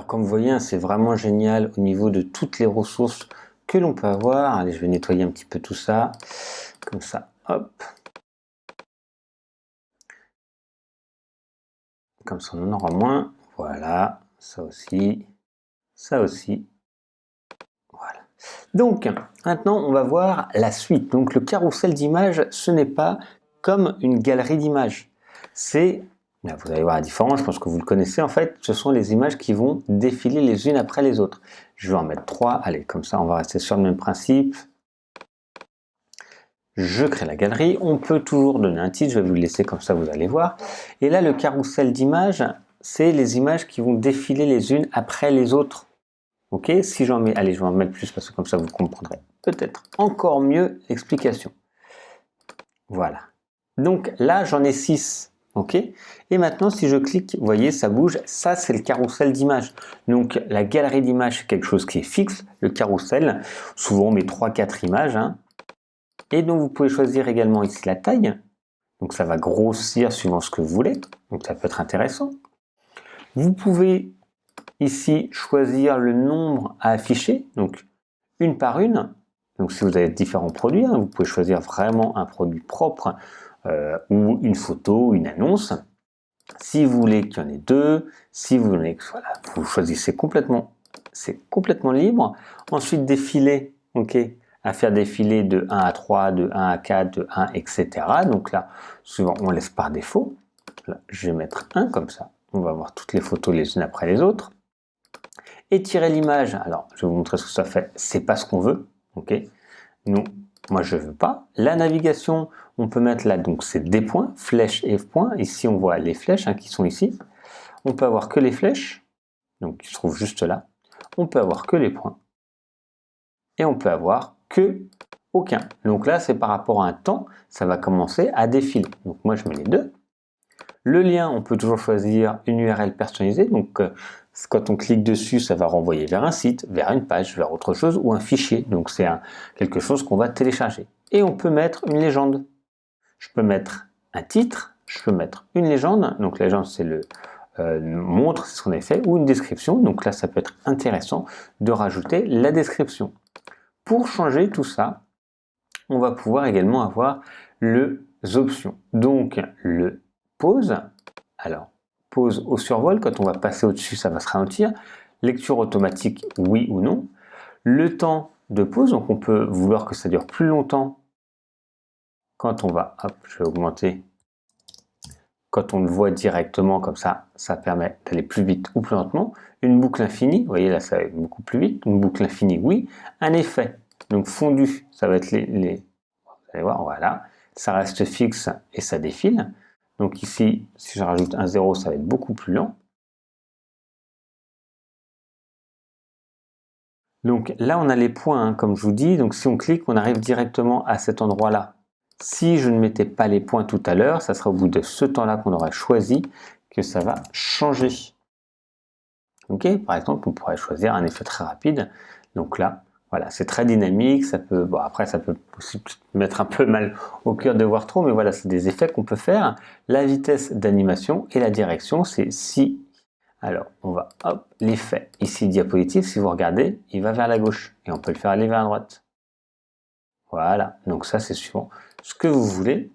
Comme vous voyez, hein, c'est vraiment génial au niveau de toutes les ressources que l'on peut avoir. Allez, je vais nettoyer un petit peu tout ça. Comme ça, hop. Comme ça, on en aura moins. Voilà, ça aussi, ça aussi. Voilà. Donc, maintenant, on va voir la suite. Donc, le carrousel d'images, ce n'est pas comme une galerie d'images. C'est, vous allez voir la différence, je pense que vous le connaissez. En fait, ce sont les images qui vont défiler les unes après les autres. Je vais en mettre 3. Allez, comme ça, on va rester sur le même principe. Je crée la galerie. On peut toujours donner un titre. Je vais vous le laisser comme ça, vous allez voir. Et là, le carrousel d'images, c'est les images qui vont défiler les unes après les autres. Ok, si j'en mets, allez, je vais en mettre plus parce que comme ça vous comprendrez peut-être encore mieux l'explication. Voilà. Donc là, j'en ai 6. Ok. Et maintenant, si je clique, vous voyez, ça bouge. Ça, c'est le carrousel d'images. Donc la galerie d'images, c'est quelque chose qui est fixe. Le carrousel, souvent on met 3-4 images. Hein. Et donc vous pouvez choisir également ici la taille. Donc ça va grossir suivant ce que vous voulez. Donc ça peut être intéressant. Vous pouvez ici choisir le nombre à afficher, donc une par une. Donc si vous avez différents produits, hein, vous pouvez choisir vraiment un produit propre ou une photo, une annonce. Si vous voulez qu'il y en ait 2, si vous voulez que voilà, vous choisissez complètement, c'est complètement libre. Ensuite défiler, ok, à faire défiler de 1 à 3, de 1 à 4, de 1, etc. Donc là, souvent on laisse par défaut. Là, je vais mettre 1 comme ça. On va voir toutes les photos les unes après les autres. Étirer l'image, alors je vais vous montrer ce que ça fait, c'est pas ce qu'on veut, ok. Nous, moi je veux pas. La navigation, on peut mettre là, donc c'est des points, flèches et points. Ici on voit les flèches hein, qui sont ici. On peut avoir que les flèches, donc qui se trouvent juste là. On peut avoir que les points. Et on peut avoir que aucun. Donc là c'est par rapport à un temps, ça va commencer à défiler. Donc moi je mets les deux. Le lien, on peut toujours choisir une URL personnalisée. Donc, quand on clique dessus, ça va renvoyer vers un site, vers une page, vers autre chose ou un fichier. Donc, c'est quelque chose qu'on va télécharger. Et on peut mettre une légende. Je peux mettre un titre, je peux mettre une légende. Donc, la légende, c'est le montre, c'est ce qu'on a fait, ou une description. Donc là, ça peut être intéressant de rajouter la description. Pour changer tout ça, on va pouvoir également avoir les options. Donc, le pause, alors pause au survol, quand on va passer au-dessus, ça va se ralentir. Lecture automatique, oui ou non. Le temps de pause, donc on peut vouloir que ça dure plus longtemps. Quand on va, hop, je vais augmenter. Quand on le voit directement comme ça, ça permet d'aller plus vite ou plus lentement. Une boucle infinie, vous voyez là, ça va être beaucoup plus vite. Une boucle infinie, oui. Un effet, donc fondu, ça va être vous allez voir, voilà. Ça reste fixe et ça défile. Donc ici, si je rajoute un 0, ça va être beaucoup plus lent. Donc là, on a les points, hein, comme je vous dis. Donc si on clique, on arrive directement à cet endroit-là. Si je ne mettais pas les points tout à l'heure, ça sera au bout de ce temps-là qu'on aura choisi que ça va changer. Ok, par exemple, on pourrait choisir un effet très rapide. Donc là, voilà, c'est très dynamique. Ça peut, bon, après, ça peut aussi mettre un peu mal au cœur de voir trop, mais voilà, c'est des effets qu'on peut faire. La vitesse d'animation et la direction, c'est si. Alors, on va, hop, l'effet. Ici, diapositive, si vous regardez, il va vers la gauche et on peut le faire aller vers la droite. Voilà, donc ça, c'est suivant ce que vous voulez.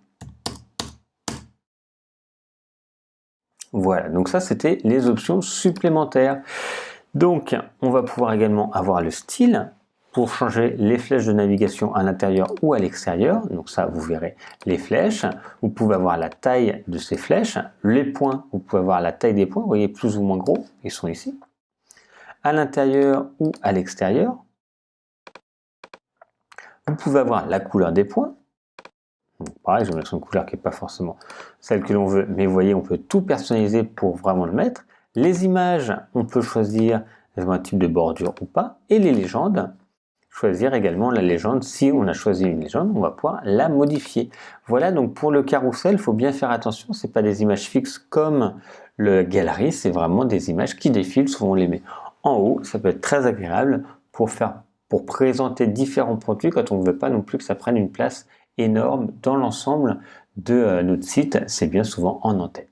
Voilà, donc ça c'était les options supplémentaires. Donc on va pouvoir également avoir le style pour changer les flèches de navigation à l'intérieur ou à l'extérieur. Donc ça vous verrez les flèches. Vous pouvez avoir la taille de ces flèches. Les points, vous pouvez avoir la taille des points. Vous voyez plus ou moins gros, ils sont ici. À l'intérieur ou à l'extérieur. Vous pouvez avoir la couleur des points. Donc, pareil, je vais mettre une couleur qui n'est pas forcément celle que l'on veut, mais vous voyez, on peut tout personnaliser pour vraiment le mettre. Les images, on peut choisir un type de bordure ou pas. Et les légendes, choisir également la légende. Si on a choisi une légende, on va pouvoir la modifier. Voilà, donc pour le carrousel, il faut bien faire attention. Ce n'est pas des images fixes comme le galerie, c'est vraiment des images qui défilent. Souvent, on les met en haut. Ça peut être très agréable pour présenter différents produits quand on ne veut pas non plus que ça prenne une place énorme dans l'ensemble de notre site, c'est bien souvent en en-tête.